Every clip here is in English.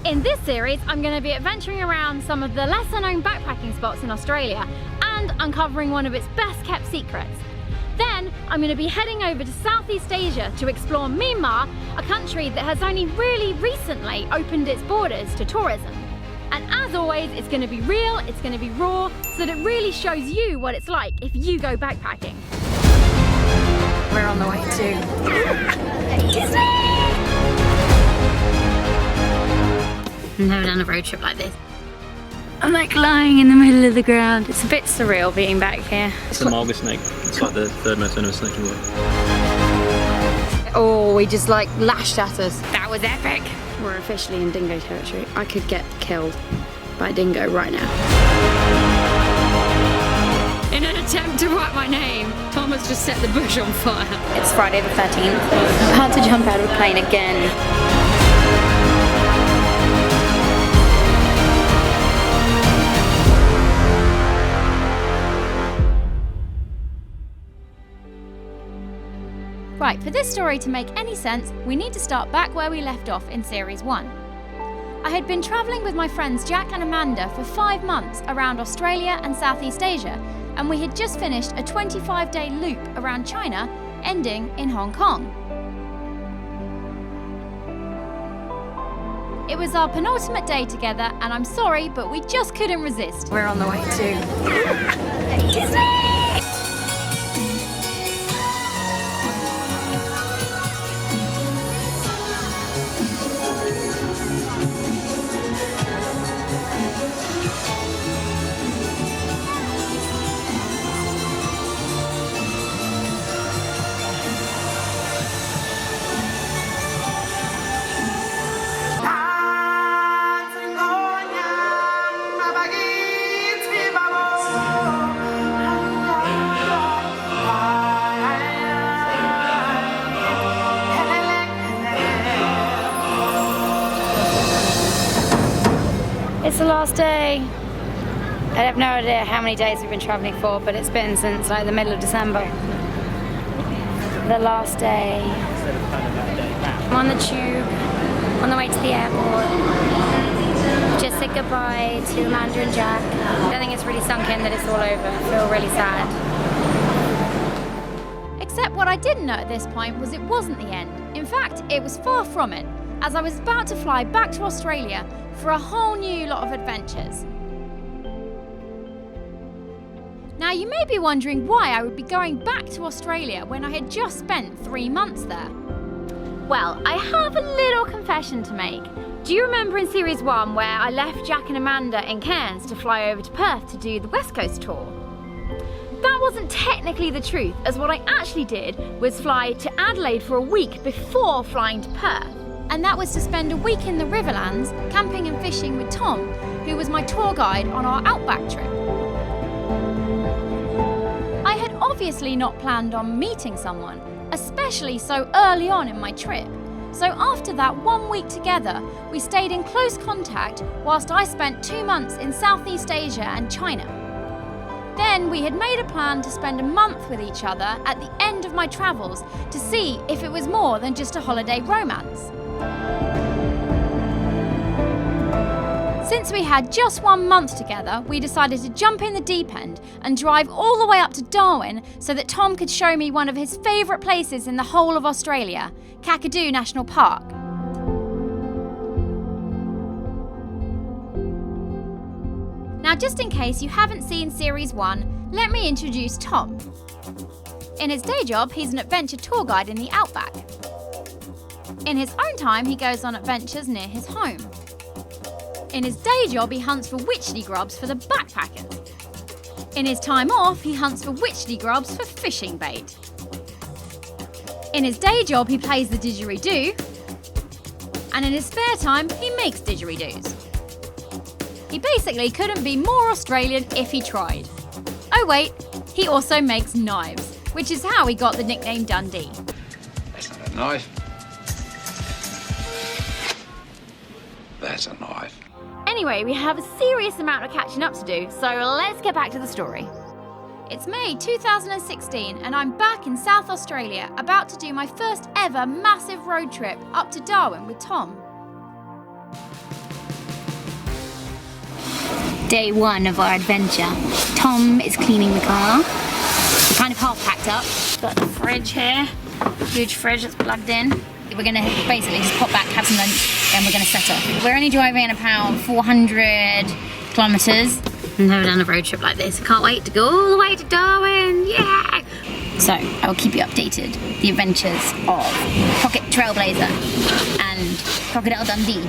In this series, I'm going to be adventuring around some of the lesser known backpacking spots in Australia and uncovering one of its best kept secrets. Then I'm going to be heading over to Southeast Asia to explore Myanmar, a country that has only really recently opened its borders to tourism. And as always, it's going to be real, it's going to be raw, so that it really shows you what it's like if you go backpacking. We're on the way to Disney! I've never done a road trip like this. I'm like lying in the middle of the ground. It's a bit surreal being back here. It's a marga snake. It's like the third most venomous snake in the world. Oh, he just like lashed at us. That was epic. We're officially in dingo territory. I could get killed by a dingo right now. In an attempt to write my name, Tom has just set the bush on fire. It's Friday the 13th. I'm about to jump out of a plane again. Right, for this story to make any sense, we need to start back where we left off in Series 1. I had been travelling with my friends Jack and Amanda for 5 months around Australia and Southeast Asia, and we had just finished a 25-day loop around China, ending in Hong Kong. It was our penultimate day together, and I'm sorry, but we just couldn't resist. We're on the way to Disney! It's the last day. I have no idea how many days we've been travelling for, but it's been since like the middle of December. The last day. I'm on the tube, on the way to the airport. Just said goodbye to Amanda and Jack. I think it's really sunk in that it's all over. I feel really sad. Except what I didn't know at this point was it wasn't the end. In fact, it was far from it, as I was about to fly back to Australia for a whole new lot of adventures. Now you may be wondering why I would be going back to Australia when I had just spent 3 months there. Well, I have a little confession to make. Do you remember in Series 1 where I left Jack and Amanda in Cairns to fly over to Perth to do the West Coast tour? That wasn't technically the truth, as what I actually did was fly to Adelaide for a week before flying to Perth. And that was to spend a week in the Riverlands, camping and fishing with Tom, who was my tour guide on our Outback trip. I had obviously not planned on meeting someone, especially so early on in my trip. So after that 1 week together, we stayed in close contact whilst I spent 2 months in Southeast Asia and China. Then we had made a plan to spend a month with each other at the end of my travels to see if it was more than just a holiday romance. Since we had just 1 month together, we decided to jump in the deep end and drive all the way up to Darwin so that Tom could show me one of his favourite places in the whole of Australia, Kakadu National Park. Now, just in case you haven't seen Series 1, let me introduce Tom. In his day job, he's an adventure tour guide in the Outback. In his own time, he goes on adventures near his home. In his day job, he hunts for witchetty grubs for the backpackers. In his time off, he hunts for witchetty grubs for fishing bait. In his day job, he plays the didgeridoo. And in his spare time, he makes didgeridoos. He basically couldn't be more Australian if he tried. Oh wait, he also makes knives, which is how he got the nickname Dundee. That's not a knife. That's a knife. Anyway, we have a serious amount of catching up to do, so let's get back to the story. It's May 2016 and I'm back in South Australia, about to do my first ever massive road trip up to Darwin with Tom. Day one of our adventure. Tom is cleaning the car. We're kind of half packed up. Got the fridge here. Huge fridge that's plugged in. We're gonna basically just pop back, have some lunch, then we're gonna set off. We're only driving about 400 kilometers. Never done a road trip like this. I can't wait to go all the way to Darwin, yeah! So, I will keep you updated. The adventures of Pocket Trailblazer and Crocodile Dundee.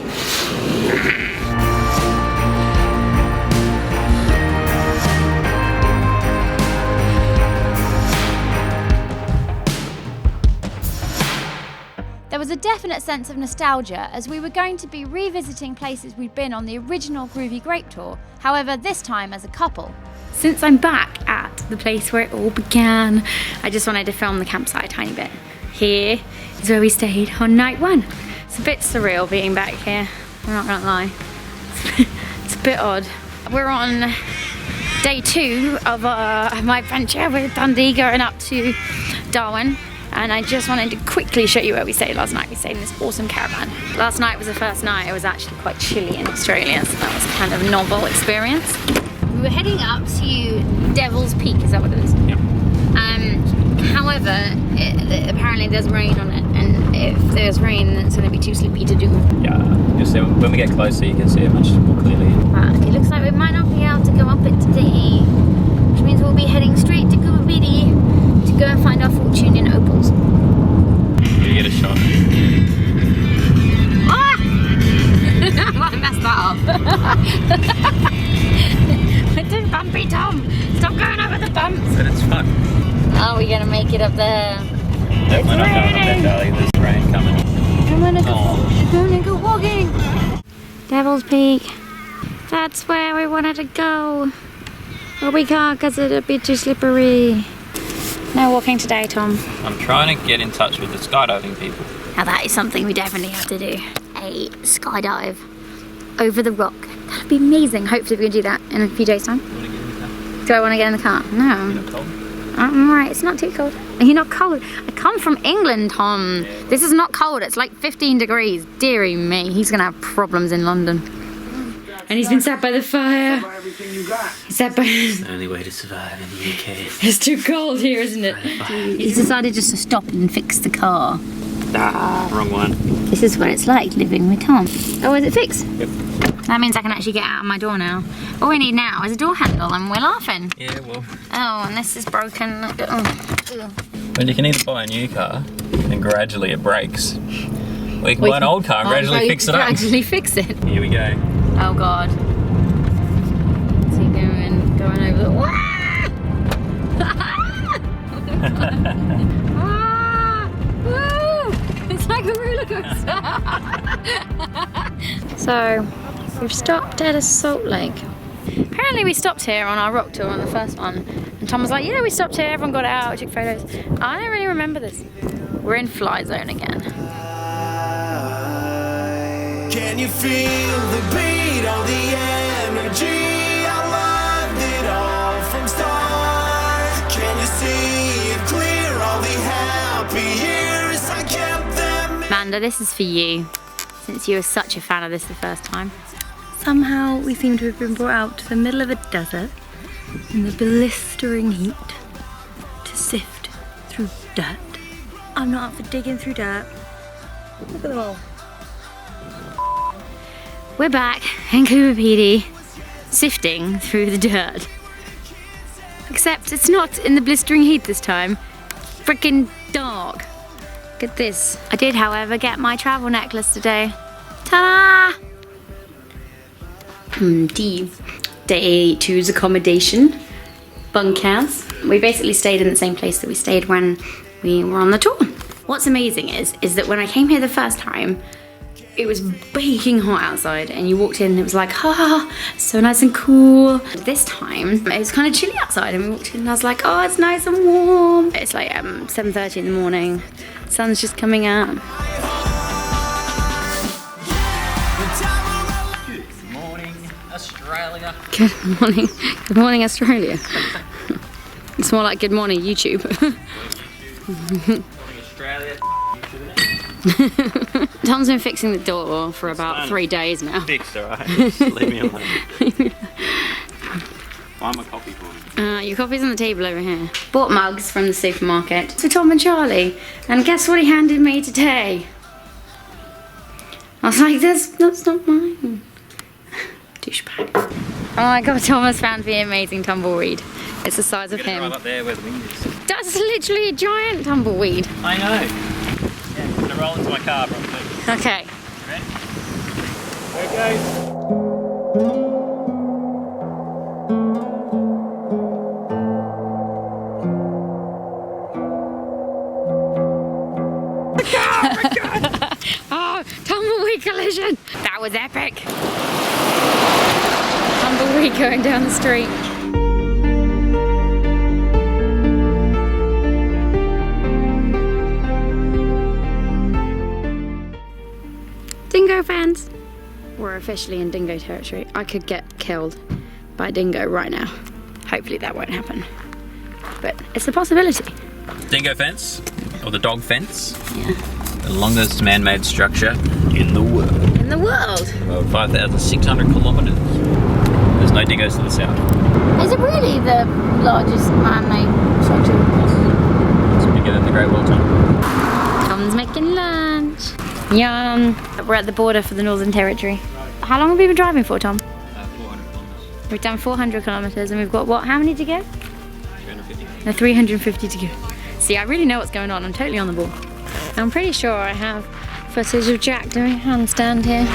There was a definite sense of nostalgia as we were going to be revisiting places we'd been on the original Groovy Grape tour, however this time as a couple. Since I'm back at the place where it all began, I just wanted to film the campsite a tiny bit. Here is where we stayed on night one. It's a bit surreal being back here, I'm not gonna lie. It's a bit odd. We're on day 2 of my adventure with Dundee going up to Darwin. And I just wanted to quickly show you where we stayed last night. We stayed in this awesome caravan. Last night was the first night. It was actually quite chilly in Australia, so that was kind of a novel experience. We were heading up to Devil's Peak, is that what it is? Yep. However, apparently there's rain on it, and if there's rain, then it's going to be too sleepy to do. Yeah, you'll see when we get closer, you can see it much more clearly. But it looks like we might not be able to go up it today, which means we'll be heading straight to Coober Pedy to go and find our fortune in opals. You get a shot. Ah! I messed that up. It's too bumpy, Tom. Stop going over the bumps. But it's fun. Are we gonna make it up there? Definitely not going up there, Charlie. There's rain coming. I wanna go walking. Devil's Peak. That's where we wanted to go. But we can't because it'd be too slippery. No walking today, Tom. I'm trying to get in touch with the skydiving people. Now that is something we definitely have to do. A skydive over the rock. That'd be amazing. Hopefully we can do that in a few days' time. Do I want to get in the car? No. You're not cold? I'm alright, it's not too cold. Are you not cold? I come from England, Tom. Yeah. This is not cold, it's like 15 degrees. Dearie me, he's gonna have problems in London. And he's been sat by the fire. He's sat by... It's the only way to survive in the UK. It's too cold here, isn't it? He's decided just to stop and fix the car. Ah, wrong one. This is what it's like living with Tom. Oh, is it fixed? Yep. That means I can actually get out of my door now. All we need now is a door handle and we're laughing. Yeah, well. Oh, and this is broken. Well, you can either buy a new car and gradually it breaks. Or you can buy an old car and gradually fix it up. Gradually fix it. Here we go. Oh God. Is he going over the... Ah! Woo! It's like a roller coaster. So, we've stopped at a salt lake. Apparently we stopped here on our rock tour on the first one. And Tom was like, yeah, we stopped here, everyone got out, took photos. I don't really remember this. We're in fly zone again. Can you feel the beat, all the energy? I loved it all from start. Can you see it clear, all the happy years I kept them? Amanda, this is for you, since you were such a fan of this the first time. Somehow we seem to have been brought out to the middle of a desert in the blistering heat to sift through dirt. I'm not up for digging through dirt. Look at them all. We're back in Coober Pedy, sifting through the dirt. Except it's not in the blistering heat this time. Freaking dark. Look at this. I did, however, get my travel necklace today. Ta-da! Day 2's accommodation, bunkhouse. We basically stayed in the same place that we stayed when we were on the tour. What's amazing is that when I came here the first time, it was baking hot outside and you walked in and it was like, so nice and cool. This time, it was kind of chilly outside and we walked in and I was like, oh, it's nice and warm. It's like 7:30 in the morning. Sun's just coming out. Good morning, Australia. Good morning. Good morning, Australia. It's more like good morning, YouTube. Morning, Australia. Tom's been fixing the door for about 3 days now. Fixed, alright. Just leave me alone. Find my coffee for me. Your coffee's on the table over here. Bought mugs from the supermarket for Tom and Charlie. And guess what he handed me today? I was like, that's not mine. Douchebag. Oh my god, Thomas found the amazing tumbleweed. It's the size of him. Right up there where the wind is. That's literally a giant tumbleweed. I know. Yeah, I'm gonna roll into my car probably. Okay. You ready? There it goes. Oh, tumbleweed collision! That was epic. Tumbleweed going down the street. Dingo fans, we're officially in dingo territory. I could get killed by a dingo right now. Hopefully that won't happen, but it's a possibility. Dingo fence, or the dog fence. Yeah. The longest man-made structure in the world. In the world. About 5,600 kilometres. There's no dingoes to the south. Is it really the largest man-made structure? It's bigger than the Great Wall Tunnel. Tom's making lunch. Yum. We're at the border for the Northern Territory. How long have we been driving for, Tom? 400 kilometres. We've done 400 kilometres and we've got what? How many to go? 350. No, 350 to go. See, I really know what's going on. I'm totally on the ball. I'm pretty sure I have footage of Jack doing a handstand here.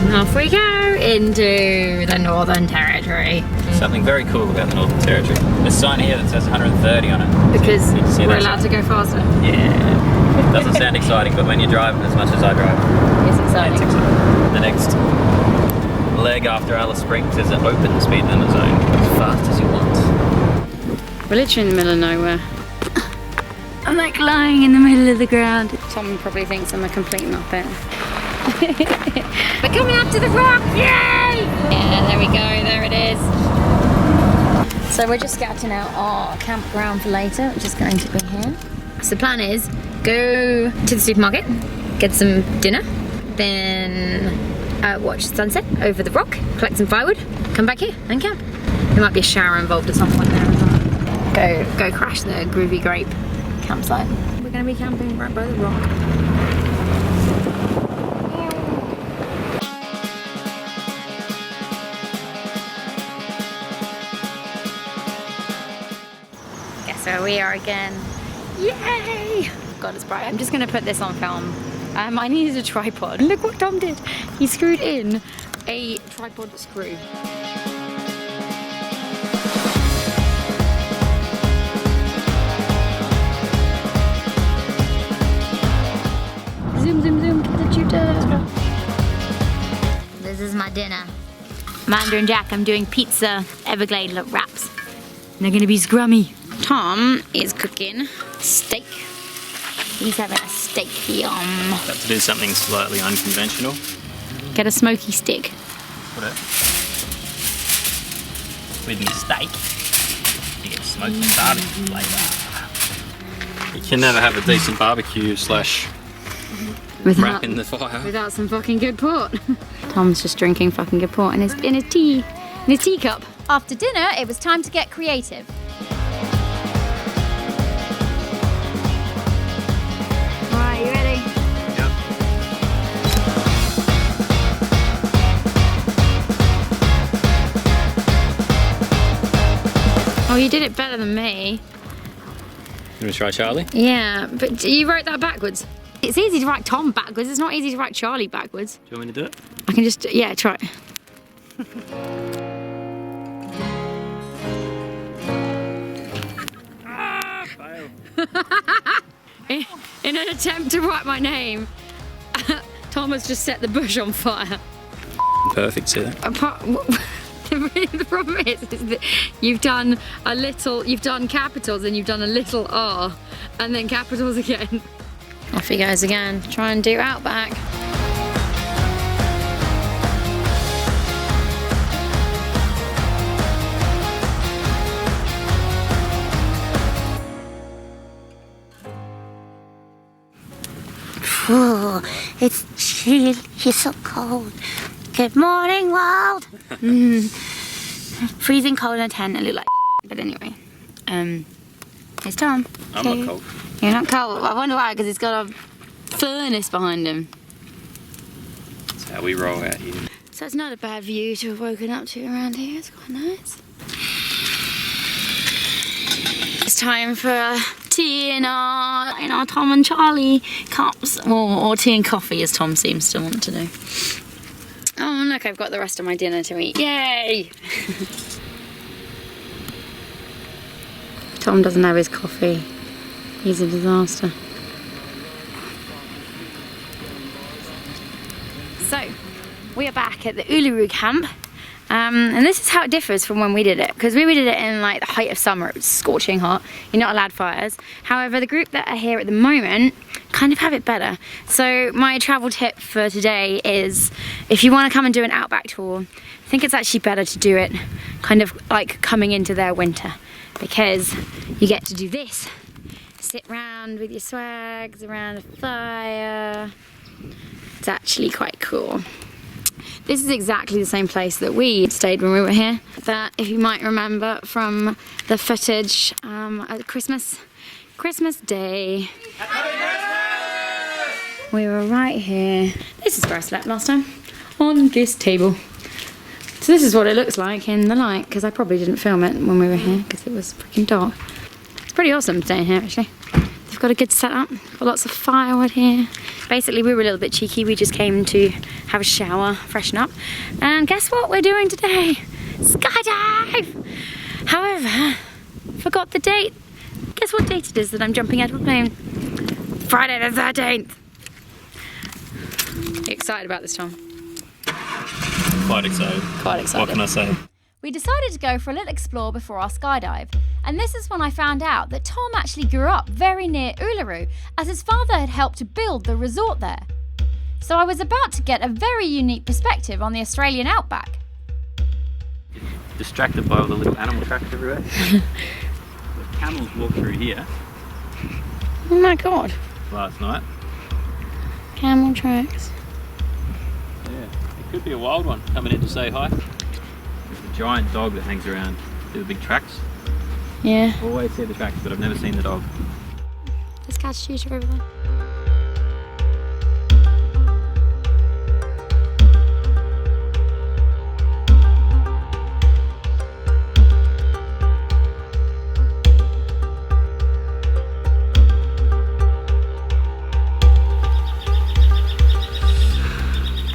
And off we go into the Northern Territory. Something very cool about the Northern Territory. There's a sign here that says 130 on it. Because Did you see we're that? allowed to go faster. Yeah. Doesn't sound exciting, but when you drive as much as I drive, It's exciting. it's exciting. The next leg after Alice Springs is an open speed limit zone, as fast as you want. We're literally in the middle of nowhere. I'm like lying in the middle of the ground. Tom probably thinks I'm a complete muppet. We're coming up to the rock, yay! Yeah, there we go, there it is. So we're just scouting out our campground for later, which is going to be here. So the plan is, go to the supermarket, get some dinner, then watch the sunset over the rock, collect some firewood, come back here and camp. There might be a shower involved at some point there as well. Go crash the Groovy Grape campsite. We're going to be camping right by the rock. Guess where we are again. Yay! God, it's bright. I'm just going to put this on film. I needed a tripod. Look what Tom did. He screwed in a tripod screw. Zoom, zoom, zoom, get the shooter. This is my dinner. Amanda and Jack, I'm doing pizza Everglade wraps. They're gonna be scrummy. Tom is cooking steak. He's having a steak yum. Got to do something slightly unconventional. Get a smoky stick. Put it with my steak. You get smoky barbecue flavour. You can never have a decent barbecue slash wrap in the fire without some fucking good port. Tom's just drinking fucking good port in his teacup. After dinner, it was time to get creative. Alright, you ready? Yep. Oh, you did it better than me. You want to try Charlie? Yeah, but you wrote that backwards. It's easy to write Tom backwards, it's not easy to write Charlie backwards. Do you want me to do it? I can just, yeah, try it. Fail. In an attempt to write my name, Tom has just set the bush on fire. Perfect, see that? The problem is that you've done capitals and you've done a little R and then capitals again. Off he goes again, try and do Outback. Ooh, it's chilly. It's so cold. Good morning, world. Freezing cold in a tent. I look like but anyway. It's Tom. I'm not cold. You're not cold. I wonder why, because he's got a furnace behind him. That's how we roll out here. So it's not a bad view to have woken up to around here. It's quite nice. It's time for tea in our Tom and Charlie cups, or tea and coffee, as Tom seems to want to do. Oh look, I've got the rest of my dinner to eat. Yay! Tom doesn't have his coffee. He's a disaster. So, we are back at the Uluru camp. And this is how it differs from when we did it, because we did it in like the height of summer. It was scorching hot. You're not allowed fires. However, the group that are here at the moment kind of have it better. So my travel tip for today is, if you want to come and do an Outback tour, I think it's actually better to do it kind of like coming into their winter, because you get to do this. Sit round with your swags around a fire. It's actually quite cool. This is exactly the same place that we stayed when we were here. That, if you might remember from the footage at Christmas Day. We were right here. This is where I slept last time, on this table. So this is what it looks like in the light, because I probably didn't film it when we were here because it was freaking dark. It's pretty awesome staying here actually. They've got a good setup, got lots of firewood here. Basically we were a little bit cheeky, we just came to have a shower, freshen up. And guess what we're doing today? Skydive! However, forgot the date. Guess what date it is that I'm jumping out of a plane? Friday the 13th. You excited about this, Tom? Quite excited. Quite excited. What can I say? We decided to go for a little explore before our skydive, and this is when I found out that Tom actually grew up very near Uluru, as his father had helped to build the resort there. So I was about to get a very unique perspective on the Australian outback. Distracted by all the little animal tracks everywhere. The camels walked through here Oh my god. last night. Camel tracks. Yeah, it could be a wild one coming in to say hi. There's a giant dog that hangs around. See the big tracks? Yeah. Always see the tracks, but I've never seen the dog. There's cat shooter over there.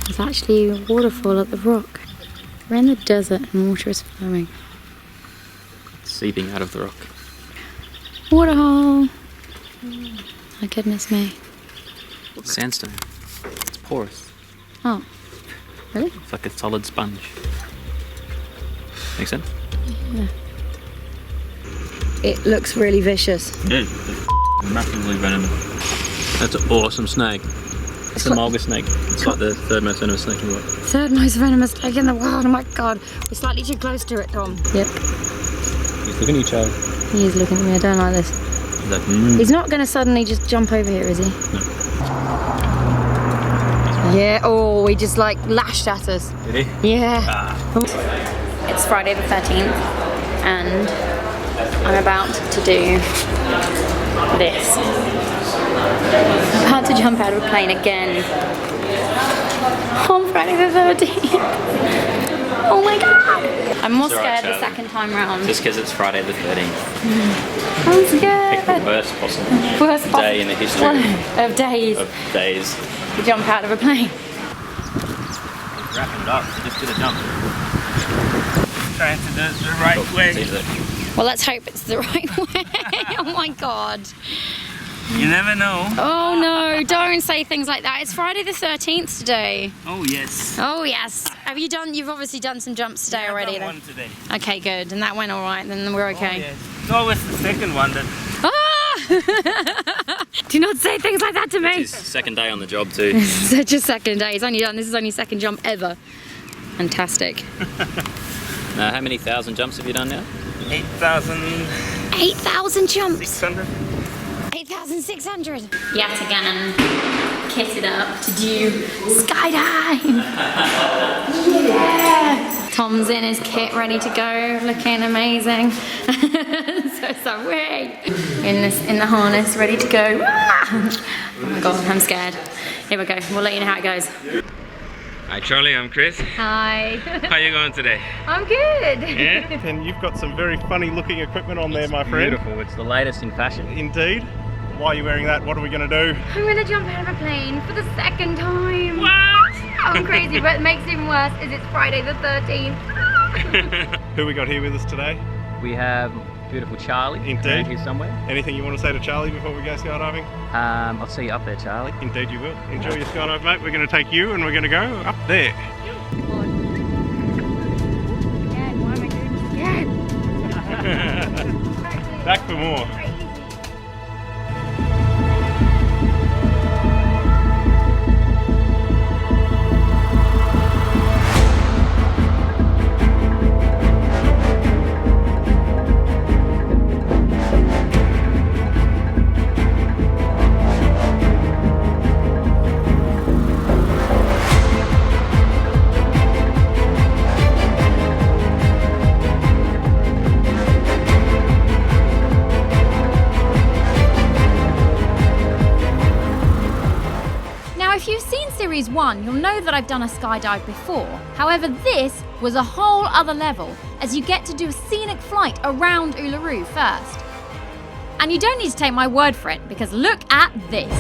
There's actually a waterfall at the rock. We're in the desert and water is flowing. It's seeping out of the rock. Waterhole! My goodness me. Sandstone. It's porous. Oh, really? It's like a solid sponge. Make sense? Yeah. It looks really vicious. Yeah, it's massively venomous. That's an awesome snake. It's a mulga snake. It's like the third most venomous snake in the world. Third most venomous snake in the world. Oh my god. We're slightly too close to it, Tom. Yep. He's looking at each other. He is looking at me. I don't like this. He's like, He's not going to suddenly just jump over here, is he? No. Yeah. Oh, he just like lashed at us. Did he? Yeah. Ah. It's Friday the 13th and I'm about to do this. I'm about to jump out of a plane again on Friday the 13th. Oh my god! I'm more It's all right, scared the Charlie. second time round. Just because it's Friday the 13th. I'm Pick the scared. worst possible Worst day in the history of days of days. to jump out of a plane. Wrapping it up, so just did a jump. Trying to do it the right way. Well, let's hope it's the right way. Oh my god. You never know. Oh no, don't say things like that. It's Friday the 13th today. Oh yes. Oh yes. You've obviously done some jumps today already I've done then. one today. Okay, good. And that went all right, then we're Oh, okay. yes. It's always the second one that. Ah! Do not say things like that to me. It's his second day on the job too. Such a second day. This is only second jump ever. Fantastic. Now, how many thousand jumps have you done now? 8,600. 8,000 jumps. 8,600. Yet again, kitted up to do skydive. Yeah. Tom's in his kit, ready to go, looking amazing. so wait. In the harness, ready to go. Oh my god, I'm scared. Here we go. We'll let you know how it goes. Hi Charlie, I'm Chris. Hi. How are you going today? I'm good. Yeah? And you've got some very funny looking equipment on there, my friend. Beautiful, it's the latest in fashion. Indeed. Why are you wearing that? What are we going to do? I'm gonna jump out of a plane for the second time. What? I'm crazy, but it makes it even worse is it's Friday the 13th. Who we got here with us today? We have beautiful Charlie Indeed. around here somewhere. Anything you want to say to Charlie before we go skydiving? I'll see you up there, Charlie. Indeed you will. Enjoy your skydive, mate. We're going to take you and we're going to go up there. Again, why am I doing this again? Back for more. If you've seen Series 1, you'll know that I've done a skydive before. However, this was a whole other level, as you get to do a scenic flight around Uluru first. And you don't need to take my word for it, because look at this.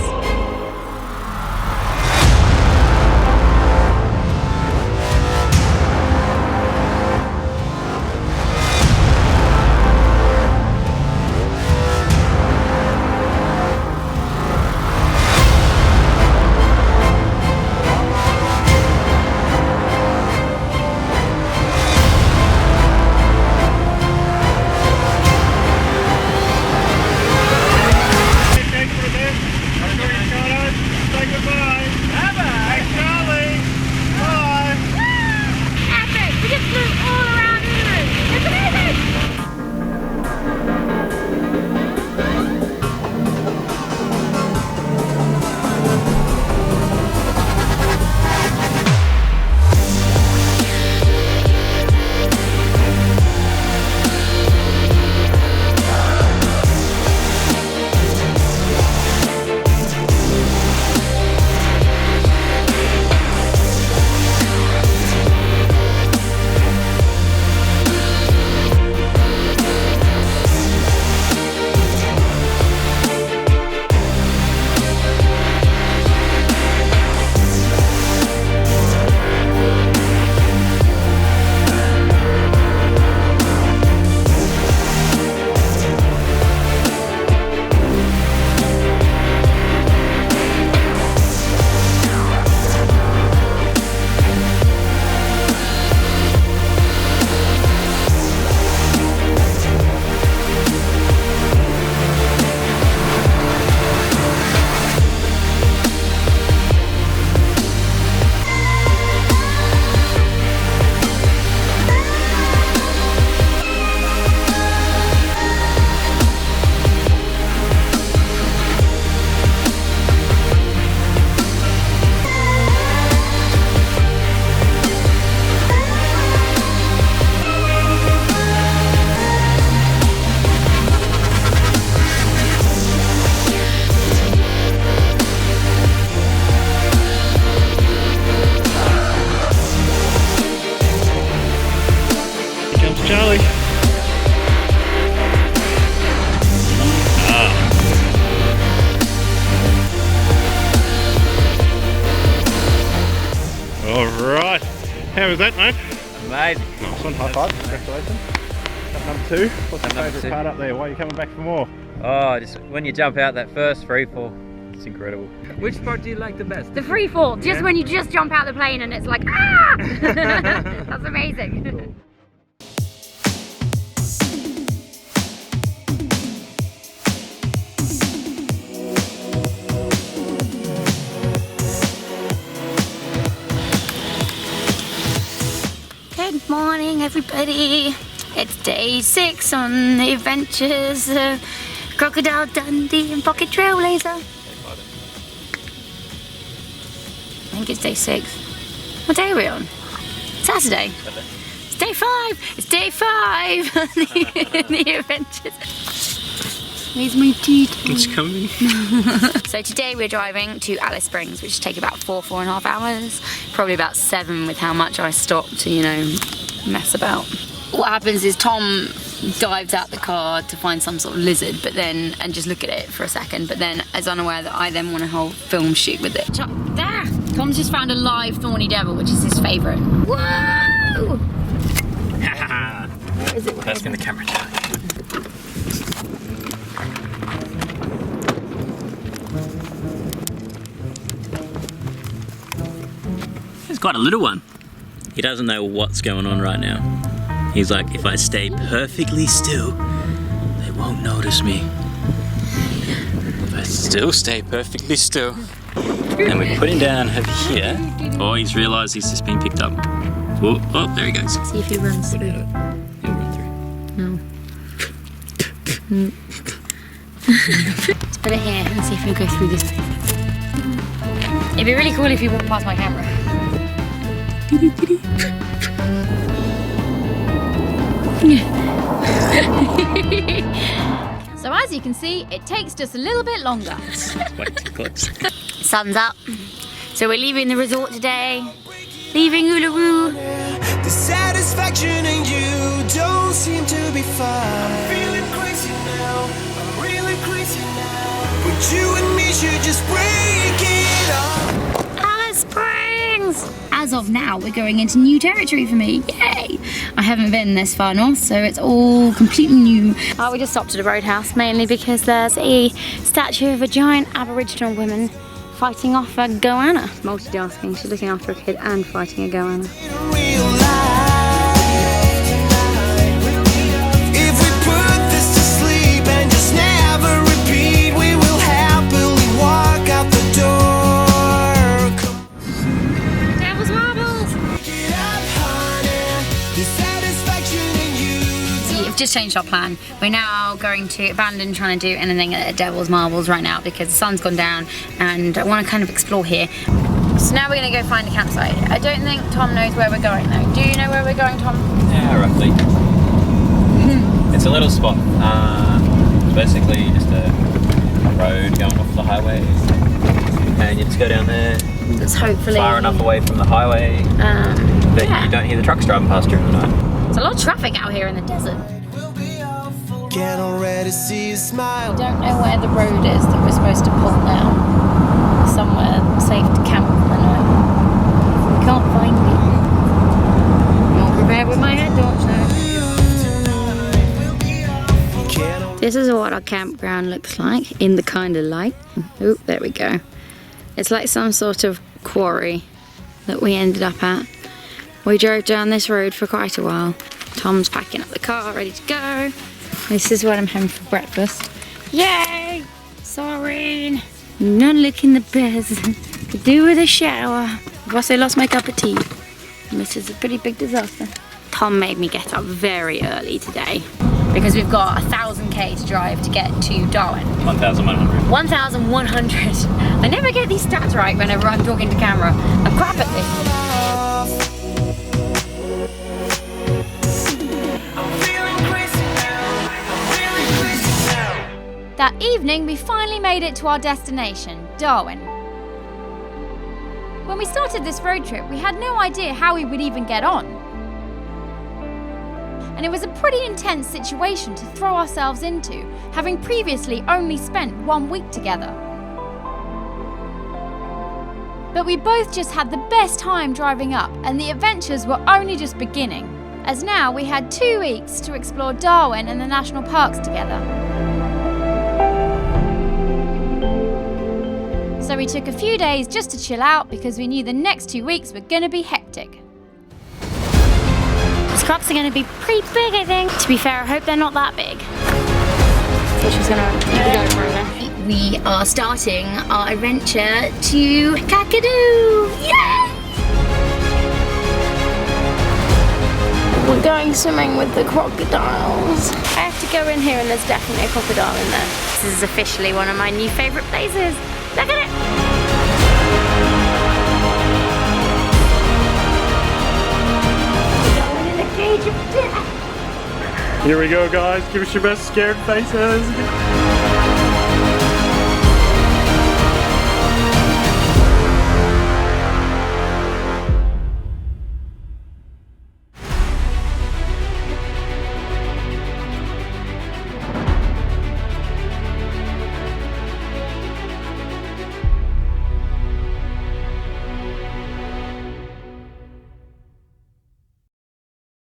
Charlie. All right. How was that, mate? Amazing. Nice one. High five. Congratulations. That's number two. What's your Number favourite two. part up there? Why are you coming back for more? Oh, just when you jump out that first free fall, it's incredible. Which part do you like the best? The free fall, just when you just jump out the plane and it's like, ah! That's amazing. Good morning, everybody. It's day 6 on the adventures of Crocodile Dundee and Pocket Trailblazer. I think it's day 6. What day are we on? Saturday. It's day 5. It's day 5. The adventures. Where's my tea? It's coming. So today we're driving to Alice Springs, which take about 4.5 hours. Probably about 7 with how much I stopped to, you know, mess about. What happens is Tom dives out the car to find some sort of lizard, but then, and just look at it for a second, but then is unaware that I then want a whole film shoot with it. There! Tom's just found a live thorny devil, which is his favourite. Whoa! Where is it? That's been the camera down. He's quite a little one. He doesn't know what's going on right now. He's like, if I stay perfectly still, they won't notice me. If I still stay perfectly still. And we put him down over here. Oh, he's realised he's just been picked up. Oh, oh, there he goes. See if he runs through. He'll run through. No. Let's put it here and see if he'll go through this. It'd be really cool if he walked past my camera. So as you can see, it takes just a little bit longer. Way too close. Sun's up. So we're leaving the resort today. Leaving Uluru. The satisfaction in you don't seem to be fine. I'm feeling crazy now. I'm really crazy now. But you and me should just break it up. Alice Springs! As of now, we're going into new territory for me. Yay! I haven't been this far north, so it's all completely new. We just stopped at a roadhouse, mainly because there's a statue of a giant Aboriginal woman fighting off a goanna. Multitasking, she's looking after a kid and fighting a goanna. In real life, if we put this to sleep and just never repeat, we will happily walk out the door. Devil's marbles! Get up, honey. The satisfaction in you. We've just changed our plan. We're now going to abandon trying to do anything at Devil's Marbles right now because the sun's gone down and I want to kind of explore here. So now we're going to go find a campsite. I don't think Tom knows where we're going though. Do you know where we're going, Tom? Yeah, roughly. It's a little spot. It's basically just a road going off the highway. And you just go down there. It's hopefully far enough away from the highway that you don't hear the trucks driving past during the night. There's a lot of traffic out here in the desert. Can already see you smile. I don't know where the road is that we're supposed to pull down. Somewhere safe to camp for the night. We can't find it. I'm all prepared with my head torch now. This is what our campground looks like in the kind of light. Oh, there we go. It's like some sort of quarry that we ended up at. We drove down this road for quite a while. Tom's packing up the car, ready to go. This is what I'm having for breakfast. Yay! Sorry. Not looking the best. Could do with a shower. I've also lost my cup of tea. And this is a pretty big disaster. Tom made me get up very early today because we've got 1,000k to drive to get to Darwin. 1,100. 1,100. I never get these stats right whenever I'm talking to camera. I'm crap at this. That evening, we finally made it to our destination, Darwin. When we started this road trip, we had no idea how we would even get on. And it was a pretty intense situation to throw ourselves into, having previously only spent 1 week together. But we both just had the best time driving up, and the adventures were only just beginning, as now we had 2 weeks to explore Darwin and the national parks together. So we took a few days just to chill out because we knew the next 2 weeks were going to be hectic. These crops are going to be pretty big, I think. To be fair, I hope they're not that big. So she's going to go further. We are starting our adventure to Kakadu! Yay! We're going swimming with the crocodiles. I have to go in here and there's definitely a crocodile in there. This is officially one of my new favourite places. Look at it! Going in a cage of death. Here we go, guys. Give us your best scared faces.